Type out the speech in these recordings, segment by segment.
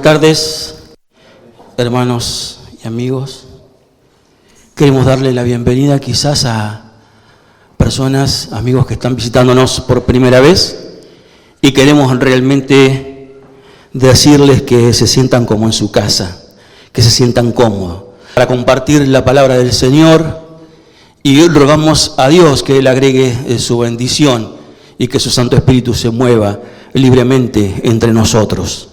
tardes, hermanos y amigos. Queremos darle la bienvenida quizás a personas, amigos que están visitándonos por primera vez y queremos realmente decirles que se sientan como en su casa, que se sientan cómodos para compartir la palabra del Señor, y rogamos a Dios que Él agregue su bendición y que su Santo Espíritu se mueva libremente entre nosotros.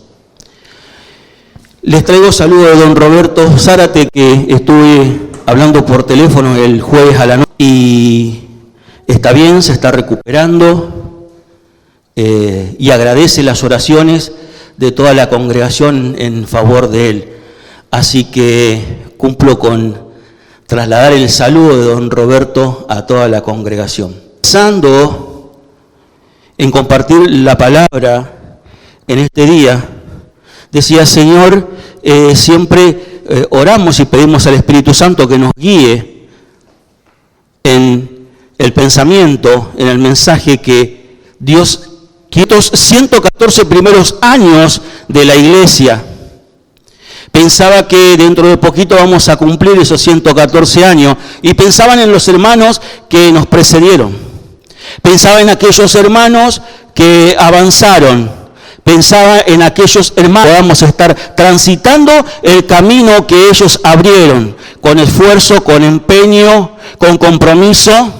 Les traigo saludos de don Roberto Zárate, que estuve hablando por teléfono el jueves a la noche y está bien, se está recuperando y agradece las oraciones de toda la congregación en favor de él. Así que cumplo con trasladar el saludo de don Roberto a toda la congregación. Pensando en compartir la palabra en este día, decía, Señor, siempre oramos y pedimos al Espíritu Santo que nos guíe en el pensamiento, en el mensaje que Dios, que estos 114 primeros años de la iglesia, pensaba que dentro de poquito vamos a cumplir esos 114 años, y pensaban en los hermanos que nos precedieron, pensaba en aquellos hermanos que avanzaron, pensaba en aquellos hermanos que vamos a estar transitando el camino que ellos abrieron, con esfuerzo, con empeño, con compromiso,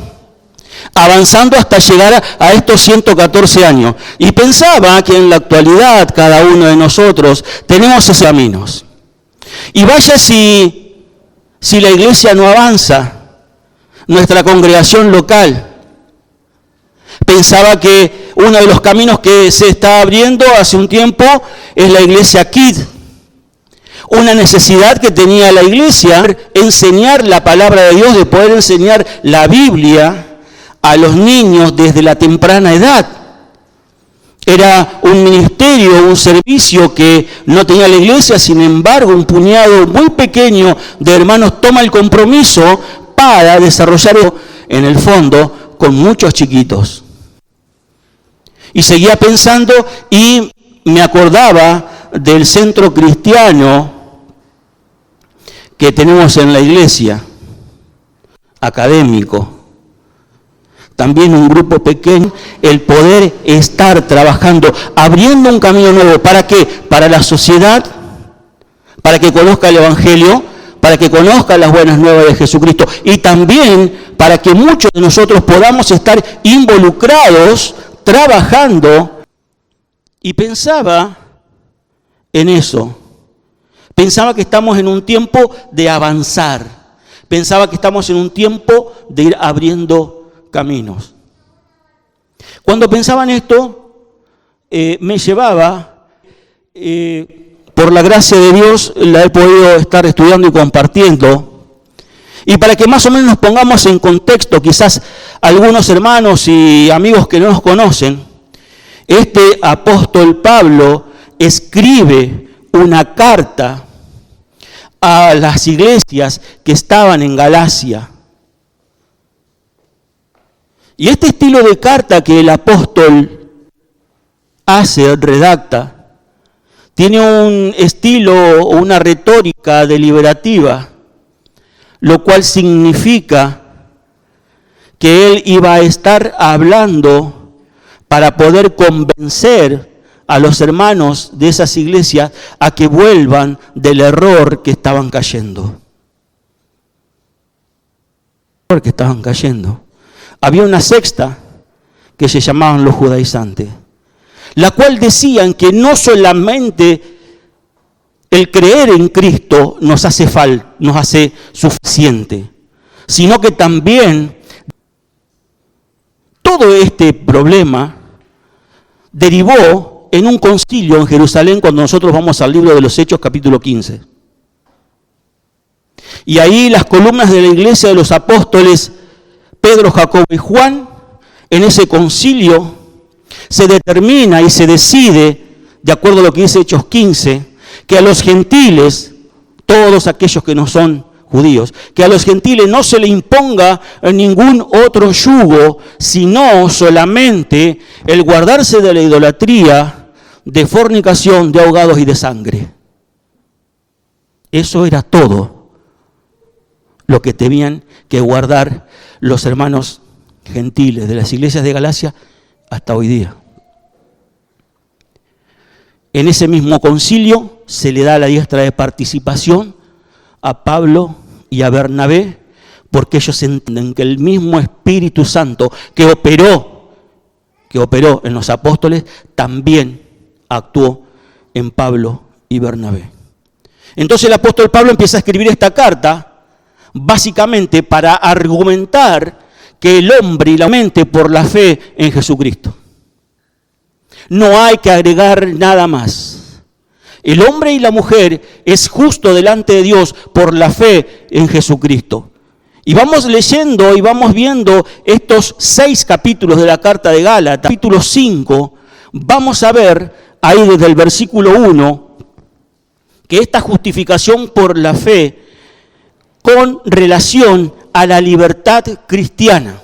avanzando hasta llegar a estos 114 años. Y pensaba que en la actualidad cada uno de nosotros tenemos esos caminos. Y vaya si la iglesia no avanza, nuestra congregación local. Pensaba que uno de los caminos que se está abriendo hace un tiempo es la iglesia Kid. Una necesidad que tenía la iglesia, enseñar la palabra de Dios, de poder enseñar la Biblia a los niños desde la temprana edad. Era un ministerio, un servicio que no tenía la iglesia, sin embargo, un puñado muy pequeño de hermanos toma el compromiso para desarrollarlo en el fondo con muchos chiquitos. Y seguía pensando y me acordaba del centro cristiano que tenemos en la iglesia, académico. También un grupo pequeño, el poder estar trabajando, abriendo un camino nuevo. ¿Para qué? Para la sociedad, para que conozca el Evangelio, para que conozca las buenas nuevas de Jesucristo, y también para que muchos de nosotros podamos estar involucrados, trabajando. Y pensaba en eso. Pensaba que estamos en un tiempo de avanzar. Pensaba que estamos en un tiempo de ir abriendo caminos. Cuando pensaba en esto, me llevaba, por la gracia de Dios, la he podido estar estudiando y compartiendo. Y para que más o menos nos pongamos en contexto, quizás algunos hermanos y amigos que no nos conocen, este apóstol Pablo escribe una carta a las iglesias que estaban en Galacia. Y este estilo de carta que el apóstol hace, redacta, tiene un estilo o una retórica deliberativa, lo cual significa que él iba a estar hablando para poder convencer a los hermanos de esas iglesias a que vuelvan del error que estaban cayendo. Había una secta que se llamaban los judaizantes, la cual decían que no solamente el creer en Cristo nos hace suficiente, sino que también todo este problema derivó en un concilio en Jerusalén cuando nosotros vamos al libro de los Hechos capítulo 15. Y ahí las columnas de la iglesia de los apóstoles Pedro, Jacobo y Juan, en ese concilio se determina y se decide, de acuerdo a lo que dice Hechos 15, que a los gentiles, todos aquellos que no son judíos, que a los gentiles no se le imponga ningún otro yugo, sino solamente el guardarse de la idolatría, de fornicación, de ahogados y de sangre. Eso era todo lo que tenían que guardar los hermanos gentiles de las iglesias de Galacia hasta hoy día. En ese mismo concilio se le da la diestra de participación a Pablo y a Bernabé, porque ellos entienden que el mismo Espíritu Santo que operó en los apóstoles, también actuó en Pablo y Bernabé. Entonces el apóstol Pablo empieza a escribir esta carta, básicamente para argumentar que el hombre y la mente por la fe en Jesucristo. No hay que agregar nada más. El hombre y la mujer es justo delante de Dios por la fe en Jesucristo. Y vamos leyendo y vamos viendo estos 6 capítulos de la carta de Gálatas. Capítulo 5, vamos a ver ahí desde el versículo 1 que esta justificación por la fe con relación a la libertad cristiana,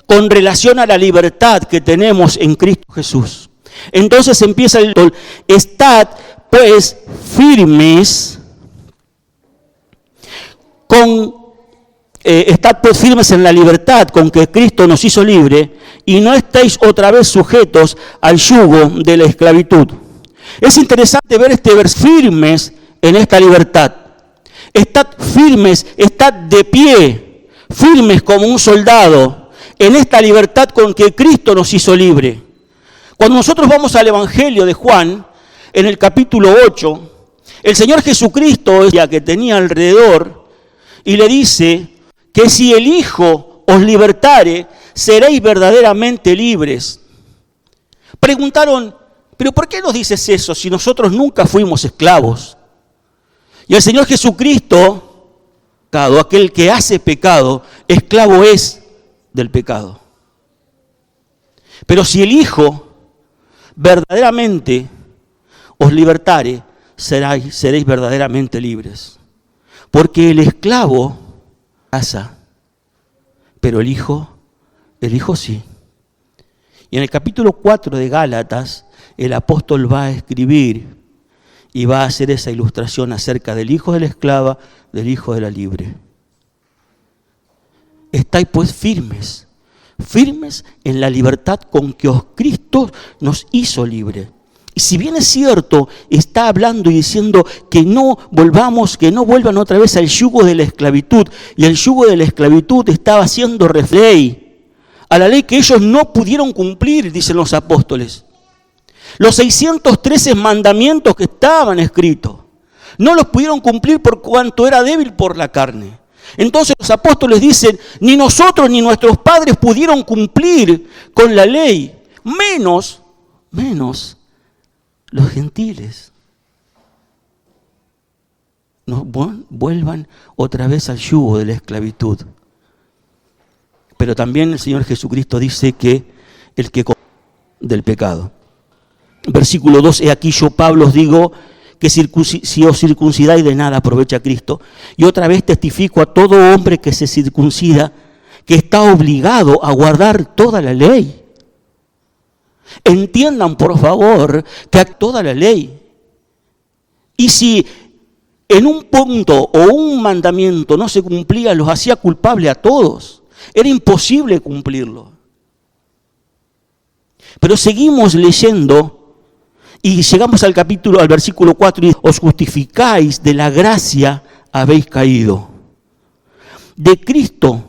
con relación a la libertad que tenemos en Cristo Jesús. Entonces empieza el estad pues firmes estad pues firmes en la libertad con que Cristo nos hizo libre y no estéis otra vez sujetos al yugo de la esclavitud. Es interesante ver este verso, firmes en esta libertad. Estad firmes, estad de pie, firmes como un soldado en esta libertad con que Cristo nos hizo libre. Cuando nosotros vamos al Evangelio de Juan, en el capítulo 8, el Señor Jesucristo, ya que tenía alrededor, y le dice que si el Hijo os libertare, seréis verdaderamente libres. Preguntaron, ¿pero por qué nos dices eso si nosotros nunca fuimos esclavos? Y el Señor Jesucristo, aquel que hace pecado, esclavo es del pecado. Pero si el Hijo verdaderamente os libertare, seréis verdaderamente libres. Porque el esclavo casa, pero el hijo sí. Y en el capítulo 4 de Gálatas, el apóstol va a escribir y va a hacer esa ilustración acerca del hijo de la esclava, del hijo de la libre. Estáis pues firmes en la libertad con que Cristo nos hizo libre. Y si bien es cierto, está hablando y diciendo que no vuelvan otra vez al yugo de la esclavitud. Y el yugo de la esclavitud estaba siendo ley, a la ley que ellos no pudieron cumplir, dicen los apóstoles. Los 613 mandamientos que estaban escritos, no los pudieron cumplir por cuanto era débil por la carne. Entonces los apóstoles dicen, ni nosotros ni nuestros padres pudieron cumplir con la ley, menos los gentiles. No vuelvan otra vez al yugo de la esclavitud. Pero también el Señor Jesucristo dice que el que del pecado. Versículo 2, he aquí yo, Pablo, os digo que si os circuncidáis de nada aprovecha a Cristo. Y otra vez testifico a todo hombre que se circuncida que está obligado a guardar toda la ley. Entiendan, por favor, que toda la ley. Y si en un punto o un mandamiento no se cumplía, los hacía culpable a todos. Era imposible cumplirlo. Pero seguimos leyendo y llegamos al versículo 4 y os justificáis, de la gracia habéis caído. De Cristo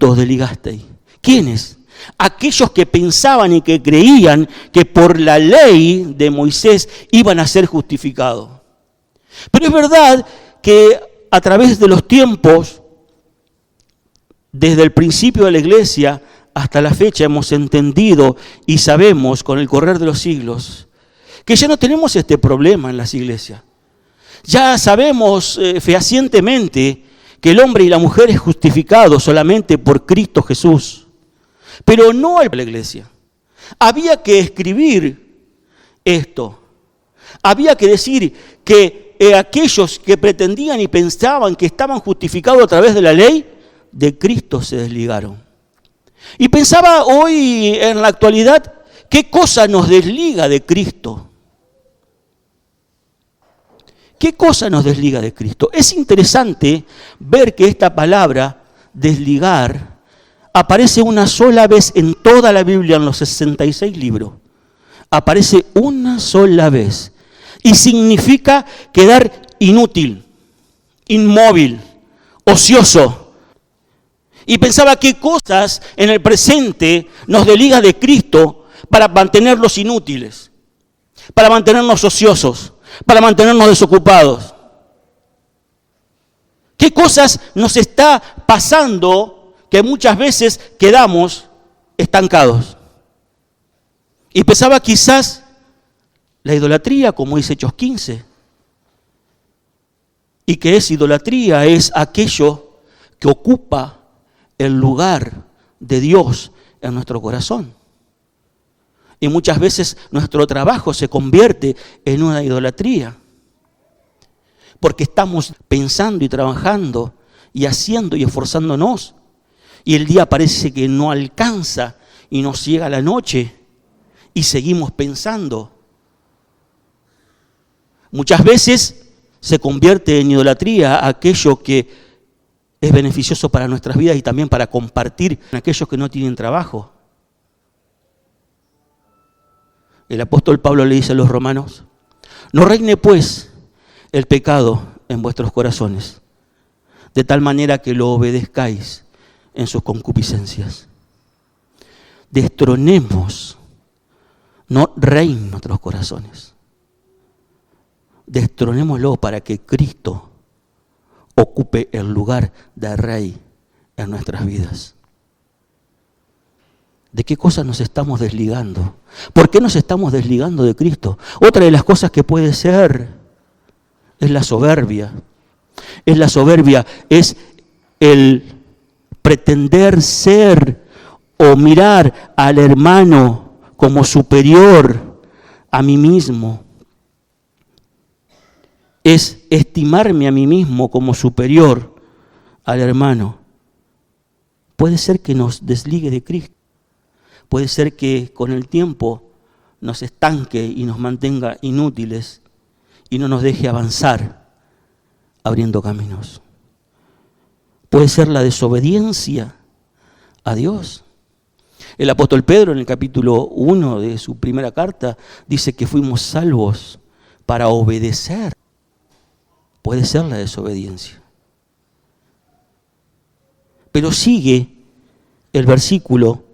os desligasteis. ¿Quiénes? Aquellos que pensaban y que creían que por la ley de Moisés iban a ser justificados. Pero es verdad que a través de los tiempos, desde el principio de la iglesia hasta la fecha, hemos entendido y sabemos con el correr de los siglos que ya no tenemos este problema en las iglesias. Ya sabemos fehacientemente que el hombre y la mujer es justificado solamente por Cristo Jesús. Pero no a la iglesia. Había que escribir esto. Había que decir que aquellos que pretendían y pensaban que estaban justificados a través de la ley, de Cristo se desligaron. Y pensaba hoy, en la actualidad, ¿qué cosa nos desliga de Cristo? ¿Qué cosa nos desliga de Cristo? Es interesante ver que esta palabra, desligar, aparece una sola vez en toda la Biblia, en los 66 libros. Aparece una sola vez. Y significa quedar inútil, inmóvil, ocioso. Y pensaba qué cosas en el presente nos desliga de Cristo para mantenerlos inútiles, para mantenernos ociosos, para mantenernos desocupados. ¿Qué cosas nos está pasando que muchas veces quedamos estancados? Y pensaba quizás la idolatría, como dice Hechos 15. ¿Y qué es idolatría? Es aquello que ocupa el lugar de Dios en nuestro corazón. Y muchas veces nuestro trabajo se convierte en una idolatría. Porque estamos pensando y trabajando y haciendo y esforzándonos. Y el día parece que no alcanza y nos llega la noche y seguimos pensando. Muchas veces se convierte en idolatría aquello que es beneficioso para nuestras vidas y también para compartir con aquellos que no tienen trabajo. El apóstol Pablo le dice a los romanos: no reine pues el pecado en vuestros corazones, de tal manera que lo obedezcáis en sus concupiscencias. Destronemos, no reine en nuestros corazones. Destronémoslo para que Cristo ocupe el lugar de Rey en nuestras vidas. ¿De qué cosas nos estamos desligando? ¿Por qué nos estamos desligando de Cristo? Otra de las cosas que puede ser es la soberbia. Es la soberbia, es el pretender ser o mirar al hermano como superior a mí mismo. Es estimarme a mí mismo como superior al hermano. Puede ser que nos desligue de Cristo. Puede ser que con el tiempo nos estanque y nos mantenga inútiles y no nos deje avanzar abriendo caminos. Puede ser la desobediencia a Dios. El apóstol Pedro en el capítulo 1 de su primera carta dice que fuimos salvos para obedecer. Puede ser la desobediencia. Pero sigue el versículo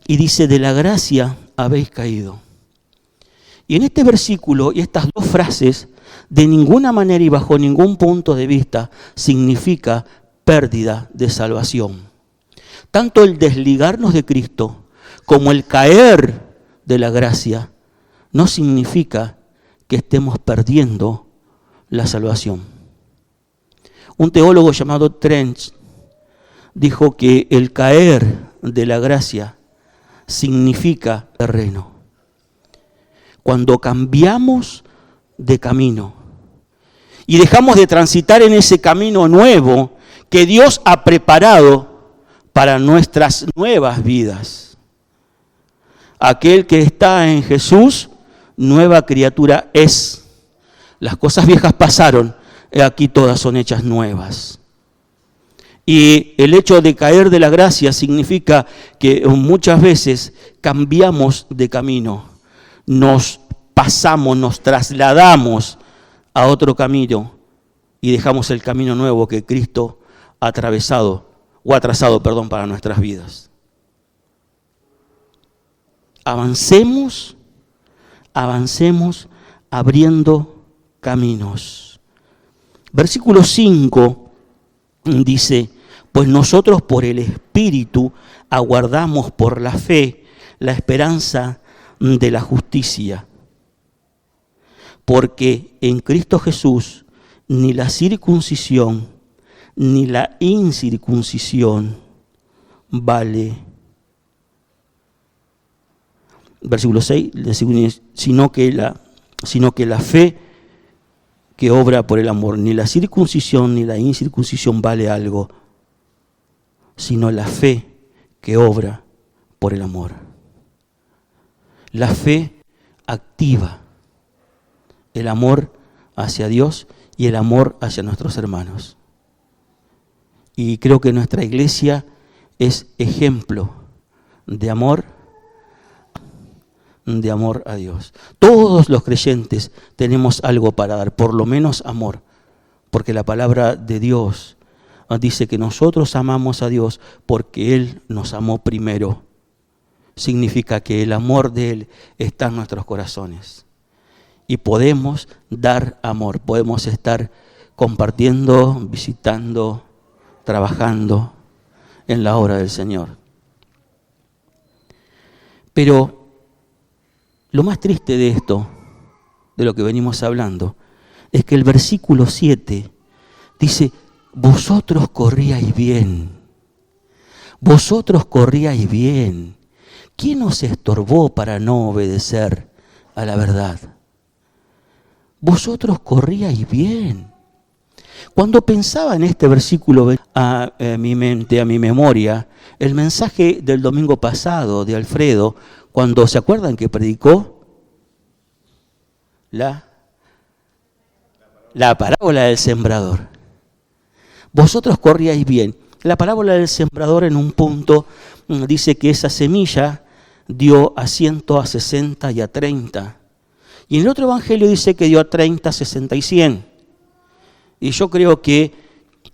y dice: de la gracia habéis caído. Y en este versículo y estas dos frases, de ninguna manera y bajo ningún punto de vista significa pérdida de salvación. Tanto el desligarnos de Cristo como el caer de la gracia no significa que estemos perdiendo la salvación. Un teólogo llamado Trench dijo que el caer de la gracia significa terreno. Cuando cambiamos de camino y dejamos de transitar en ese camino nuevo que Dios ha preparado para nuestras nuevas vidas. Aquel que está en Jesús, nueva criatura es. Las cosas viejas pasaron, aquí todas son hechas nuevas. Y el hecho de caer de la gracia significa que muchas veces cambiamos de camino, nos pasamos, nos trasladamos a otro camino y dejamos el camino nuevo que Cristo ha trazado para nuestras vidas. Avancemos abriendo caminos. Versículo 5 dice: pues nosotros por el Espíritu aguardamos por la fe la esperanza de la justicia. Porque en Cristo Jesús ni la circuncisión ni la incircuncisión vale. Versículo 6, sino que la fe que obra por el amor, ni la circuncisión ni la incircuncisión vale algo, sino la fe que obra por el amor. La fe activa, el amor hacia Dios y el amor hacia nuestros hermanos. Y creo que nuestra iglesia es ejemplo de amor a Dios. Todos los creyentes tenemos algo para dar, por lo menos amor, porque la palabra de Dios dice que nosotros amamos a Dios porque Él nos amó primero. Significa que el amor de Él está en nuestros corazones. Y podemos dar amor, podemos estar compartiendo, visitando, trabajando en la obra del Señor. Pero lo más triste de esto, de lo que venimos hablando, es que el versículo 7 dice: vosotros corríais bien. Vosotros corríais bien. ¿Quién os estorbó para no obedecer a la verdad? Vosotros corríais bien. Cuando pensaba en este versículo, a mi mente, a mi memoria, el mensaje del domingo pasado de Alfredo, cuando se acuerdan que predicó la parábola del sembrador. Vosotros corríais bien. La parábola del sembrador en un punto dice que esa semilla dio a 100, a 60 y a 30. Y en el otro evangelio dice que dio a 30, 60 y 100. Y yo creo que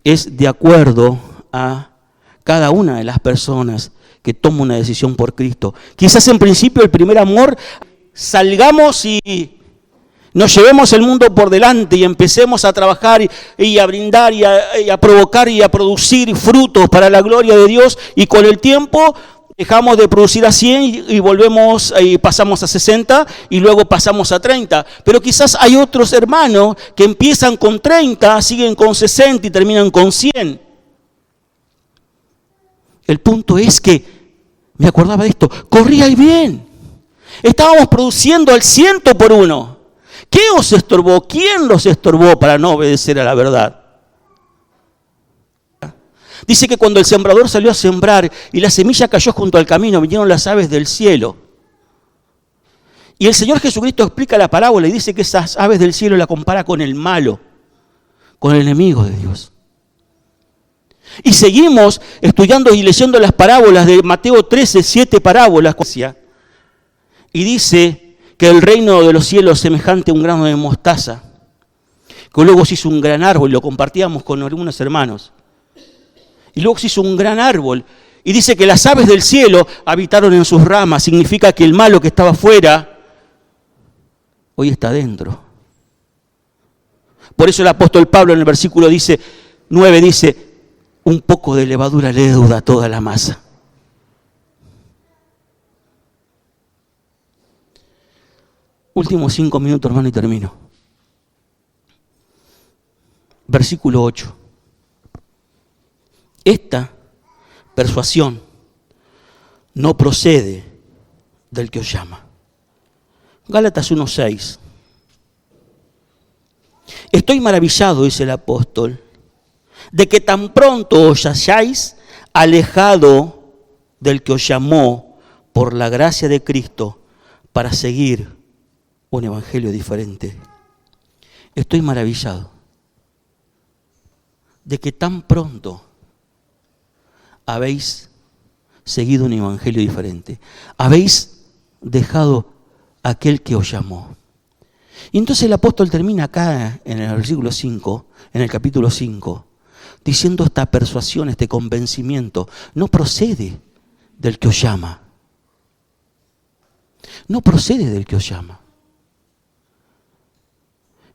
es de acuerdo a cada una de las personas que toma una decisión por Cristo. Quizás en principio el primer amor, salgamos y nos llevemos el mundo por delante y empecemos a trabajar y a brindar y a provocar y a producir frutos para la gloria de Dios, y con el tiempo dejamos de producir a 100 y volvemos y pasamos a 60 y luego pasamos a 30. Pero quizás hay otros hermanos que empiezan con 30, siguen con 60 y terminan con 100. El punto es que, me acordaba de esto, corríais bien. Estábamos produciendo al 100 por uno. ¿Qué os estorbó? ¿Quién los estorbó para no obedecer a la verdad? Dice que cuando el sembrador salió a sembrar y la semilla cayó junto al camino, vinieron las aves del cielo. Y el Señor Jesucristo explica la parábola y dice que esas aves del cielo la compara con el malo, con el enemigo de Dios. Y seguimos estudiando y leyendo las parábolas de Mateo 13, 7 parábolas. Y dice que el reino de los cielos es semejante a un grano de mostaza, que luego se hizo un gran árbol, y lo compartíamos con algunos hermanos. Y luego se hizo un gran árbol, y dice que las aves del cielo habitaron en sus ramas. Significa que el malo que estaba afuera, hoy está dentro. Por eso el apóstol Pablo en el versículo 9 dice, un poco de levadura leuda a toda la masa. Últimos 5 minutos, hermano, y termino. Versículo 8. Esta persuasión no procede del que os llama. Gálatas 1:6. Estoy maravillado, dice el apóstol, de que tan pronto os hayáis alejado del que os llamó por la gracia de Cristo para seguir un evangelio diferente. Estoy maravillado de que tan pronto habéis seguido un evangelio diferente. Habéis dejado aquel que os llamó. Y entonces el apóstol termina acá en el versículo 5, en el capítulo 5, diciendo esta persuasión, este convencimiento, no procede del que os llama. No procede del que os llama.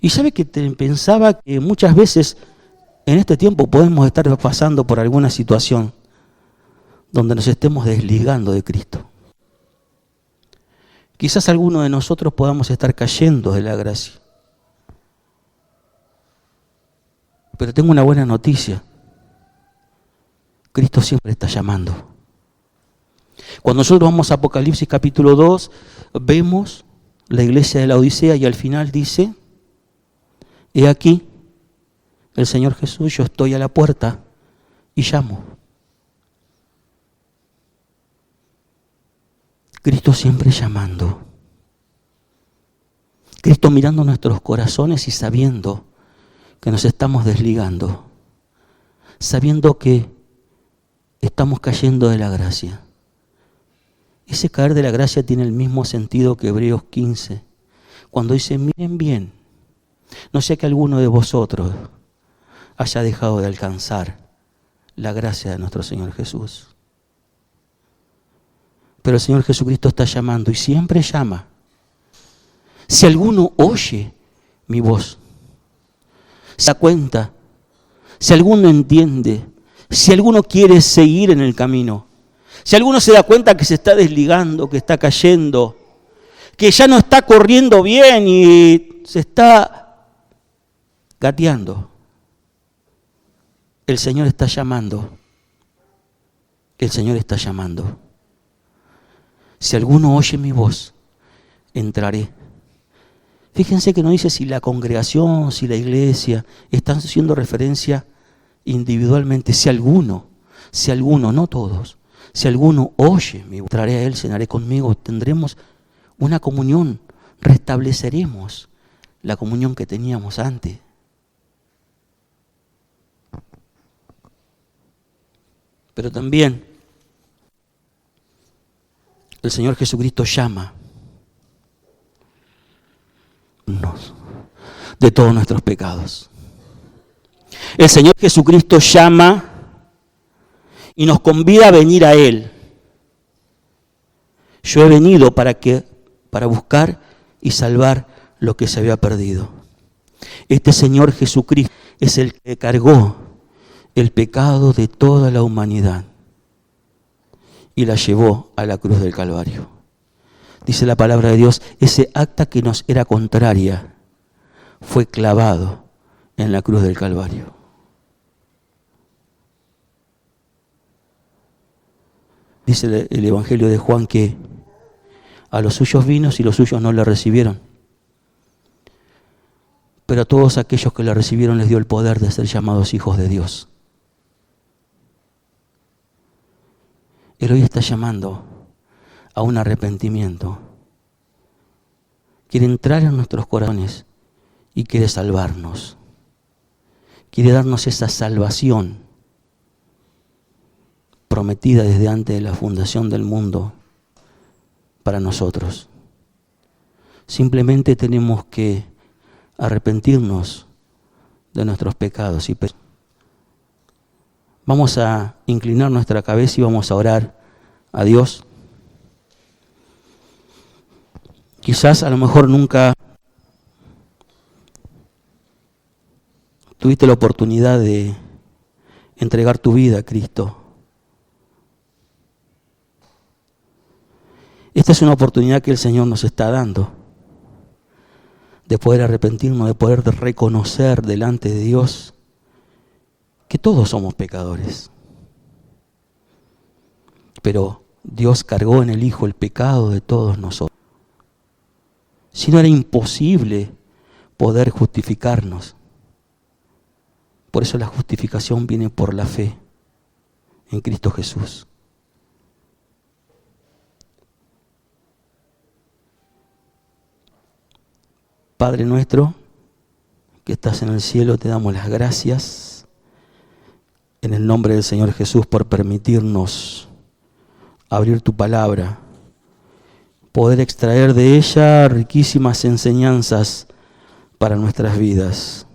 Y sabe que pensaba que muchas veces en este tiempo podemos estar pasando por alguna situación donde nos estemos desligando de Cristo. Quizás alguno de nosotros podamos estar cayendo de la gracia. Pero tengo una buena noticia. Cristo siempre está llamando. Cuando nosotros vamos a Apocalipsis capítulo 2, vemos la iglesia de la Odisea y al final dice, he aquí, el Señor Jesús, yo estoy a la puerta y llamo. Cristo siempre llamando. Cristo mirando nuestros corazones y sabiendo que nos estamos desligando, sabiendo que estamos cayendo de la gracia. Ese caer de la gracia tiene el mismo sentido que Hebreos 15, cuando dice, miren bien, no sea que alguno de vosotros haya dejado de alcanzar la gracia de nuestro Señor Jesús. Pero el Señor Jesucristo está llamando y siempre llama. Si alguno oye mi voz, se da cuenta, si alguno entiende, si alguno quiere seguir en el camino, si alguno se da cuenta que se está desligando, que está cayendo, que ya no está corriendo bien y se está gateando, el Señor está llamando. El Señor está llamando. Si alguno oye mi voz, entraré. Fíjense que no dice si la congregación, si la iglesia, están haciendo referencia individualmente. Si alguno, no todos, si alguno oye mi voz, entraré a él, cenaré conmigo, tendremos una comunión, restableceremos la comunión que teníamos antes. Pero también el Señor Jesucristo llama de todos nuestros pecados. El Señor Jesucristo llama y nos convida a venir a Él. Yo he venido para buscar y salvar lo que se había perdido. Este Señor Jesucristo es el que cargó el pecado de toda la humanidad y la llevó a la cruz del Calvario. Dice la palabra de Dios, ese acta que nos era contraria fue clavado en la cruz del Calvario. Dice el Evangelio de Juan que a los suyos vino y los suyos no le recibieron. Pero a todos aquellos que le recibieron les dio el poder de ser llamados hijos de Dios. Él hoy está llamando a un arrepentimiento. Quiere entrar en nuestros corazones y quiere salvarnos. Quiere darnos esa salvación prometida desde antes de la fundación del mundo para nosotros. Simplemente tenemos que arrepentirnos de nuestros pecados. Vamos a inclinar nuestra cabeza y vamos a orar a Dios. Quizás a lo mejor nunca tuviste la oportunidad de entregar tu vida a Cristo. Esta es una oportunidad que el Señor nos está dando de poder arrepentirnos, de poder reconocer delante de Dios que todos somos pecadores. Pero Dios cargó en el Hijo el pecado de todos nosotros. Si no, era imposible poder justificarnos. Por eso la justificación viene por la fe en Cristo Jesús. Padre nuestro, que estás en el cielo, te damos las gracias en el nombre del Señor Jesús por permitirnos abrir tu palabra, poder extraer de ella riquísimas enseñanzas para nuestras vidas.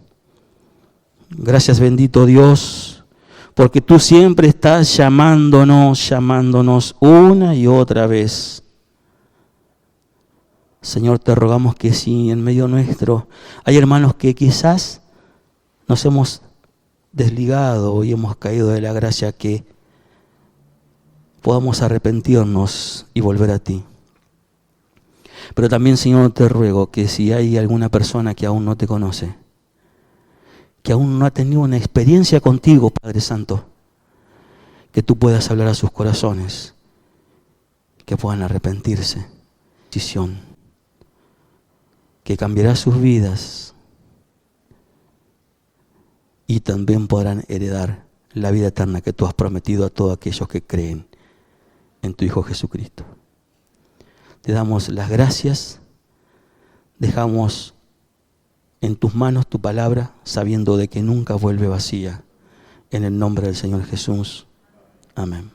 Gracias, bendito Dios, porque tú siempre estás llamándonos una y otra vez. Señor, te rogamos que si en medio nuestro hay hermanos que quizás nos hemos desligado y hemos caído de la gracia, que podamos arrepentirnos y volver a ti. Pero también, Señor, te ruego que si hay alguna persona que aún no te conoce, que aún no ha tenido una experiencia contigo, Padre Santo, que tú puedas hablar a sus corazones, que puedan arrepentirse. Decisión que cambiará sus vidas y también podrán heredar la vida eterna que tú has prometido a todos aquellos que creen en tu Hijo Jesucristo. Te damos las gracias dejamos en tus manos tu palabra, sabiendo de que nunca vuelve vacía. En el nombre del Señor Jesús. Amén.